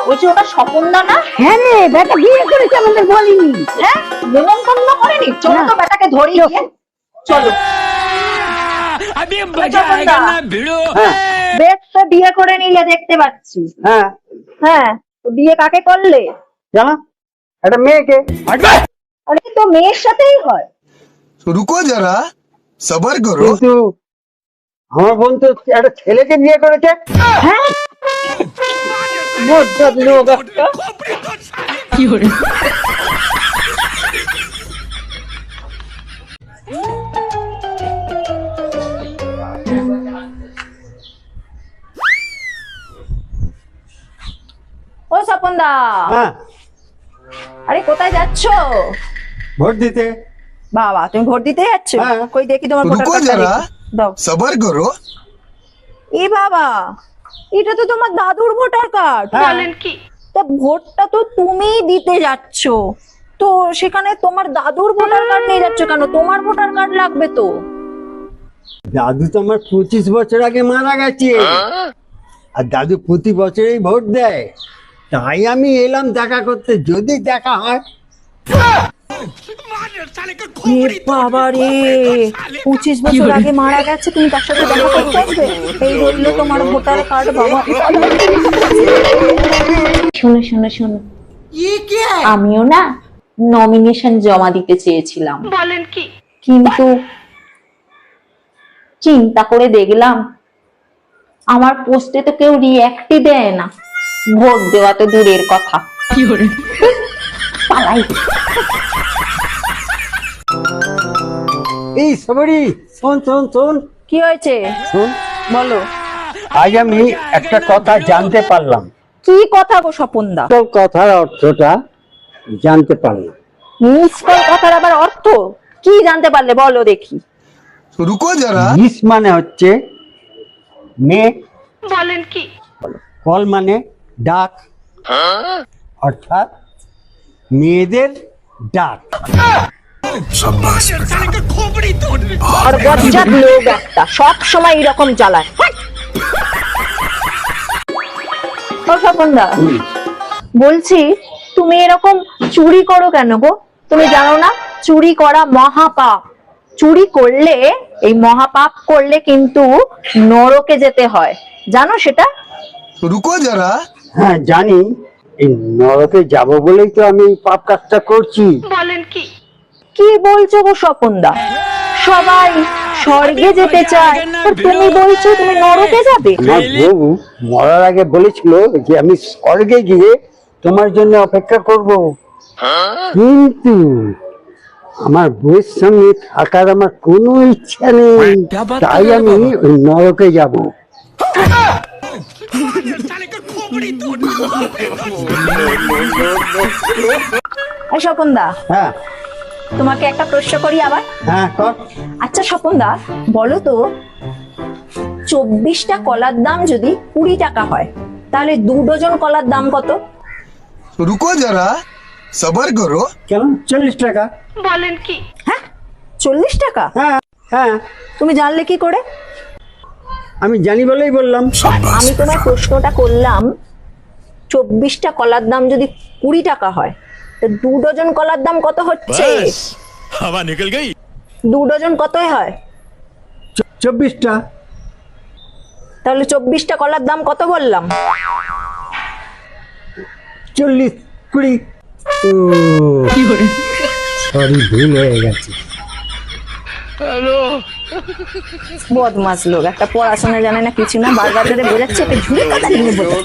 ওই যে ওটা স্বপনদা না? হ্যাঁ রে, বেটা বিয়ে করেছে আমাদের বলিনি। হ্যাঁ, নেমন্তন্ন করেনি। চলো তো বেটাকে ধরি গিয়ে। চলো। अभी मजा आएगा ना भिड़ो। বেশ, তো বিয়ে করে নিলে দেখতে পাচ্ছি। হ্যাঁ হ্যাঁ, তো বিয়ে কাকে করলে? জানো একটা মেয়েকে। আরে তো মেয়ের সাথেই হয়। रुको जरा सबर करो। কিন্তু আমার বোন তো একটা ছেলেকে বিয়ে করেছে। হ্যাঁ, বজ্জাত লোক একটা। ও স্বপনদা, হ্যাঁ, আরে কোথায় যাচ্ছো? ভোট দিতে। বাবা, তুমি ভোট দিতে যাচ্ছ? হ্যাঁ। কই দেখি তোমার ভোটার रुको কার্ডটা जरा দেখি। দাও। सबर करो। এ বাবা, এটা তো তোমার দাদুর ভোটার কার্ড। বলেন কি? তা ভোটটা তো তুমিই দিতে যাচ্ছ, তো সেখানে তোমার দাদুর ভোটার কার্ড নিয়ে যাচ্ছ কেন? তোমার ভোটার কার্ড লাগবে তো। দাদু তো আমার 25 বছর আগে মারা গেছে, আর দাদু প্রতি বছরই ভোট দেয়। তাই আমি এলাম দেখা করতে, যদি দেখা হয়। এ বাবা রে, 25 বছর আগে মারা গেছে, তুমি তার সাথে দেখা করতে আসবে? এই বললো তোমার ভোটার কার্ড। বাবা, শোনো শোনো শোনো, আমিও না নমিনেশন জমা দিতে চেয়েছিলাম। বলেন কি? কিন্তু চিন্তা করে দেখলাম আমার পোস্টে তো কেউ রিঅ্যাক্টই দেয় না, ভোট দেওয়া তো দূরের কথা। পালাই। এই সবরি, শোন শোন শোন কি হয়েছে? শোন, বলো। আজ আমি একটা কথা জানতে পারলাম। কি কথা গো স্বপনদা? তোর কথার অর্থটা জানতে পারলাম। মিস কল কথার আবার অর্থ কি জানতে পারলে? বলো দেখি। रुको जरा মিস মানে হচ্ছে মেয়ে, বলেন কি? কল মানে ডাক, অর্থাৎ মেয়েদের ডাক। আর বজ্জাত লোক একটা, সব সময় এরকম জ্বালায়। ও স্বপনদা, বলছি তুমি এরকম চুরি করো কেন গো? তুমি জানো না চুরি করা মহাপাপ? চুরি করলে, এই মহাপাপ করলে কিন্তু নরকে যেতে হয়, জানো সেটা? रुको जरा হ্যাঁ জানি, এই নরকে যাব বলেই তো আমি এই পাপ কাজটা করছি। কি বলছো গো স্বপনদা? সবাই স্বর্গে যেতে চায়, আর তুমি বলছো তুমি নরকে যাবে? আমার বউ মরার আগে বলেছিল যে আমি স্বর্গে গিয়ে তোমার জন্য অপেক্ষা করব, কিন্তু আমার বউয়ের সঙ্গে থাকার আমার কোনো ইচ্ছা নেই, তাই আমি ওই নরকে যাব। এই স্বপনদা, হ্যাঁ তোমাকে একটা প্রশ্ন করি আবার। হ্যাঁ কর। আচ্ছা স্বপনদা, বলো তো 24টা কলার দাম যদি 20 টাকা হয়, তাহলে 2 ডজন কলার দাম কত? रुको जरा सबर करो। কেন 40 টাকা? হ্যাঁ, 40 টাকা? হ্যাঁ হ্যাঁ, তুমি জানলে কি করে? আমি জানি বলেই বললাম। আমি তোমার প্রশ্নটা করলাম 24টা কলার দাম যদি 20 টাকা হয়, তো 2 ডজন কলার দাম কত হচ্ছে? हवा निकल गई। 2 ডজন কতই হয়? 24টা। তাহলে 24টা কলার দাম কত বললাম? 40 20। ও সরি, ভুল হয়ে গেছে। বদমাস লোক একটা, পড়াশোনা জানে না, কিছু না, বারবার ধরে বোঝাচ্ছে, একটা ঝুড়ি কথা নিয়ে বলে।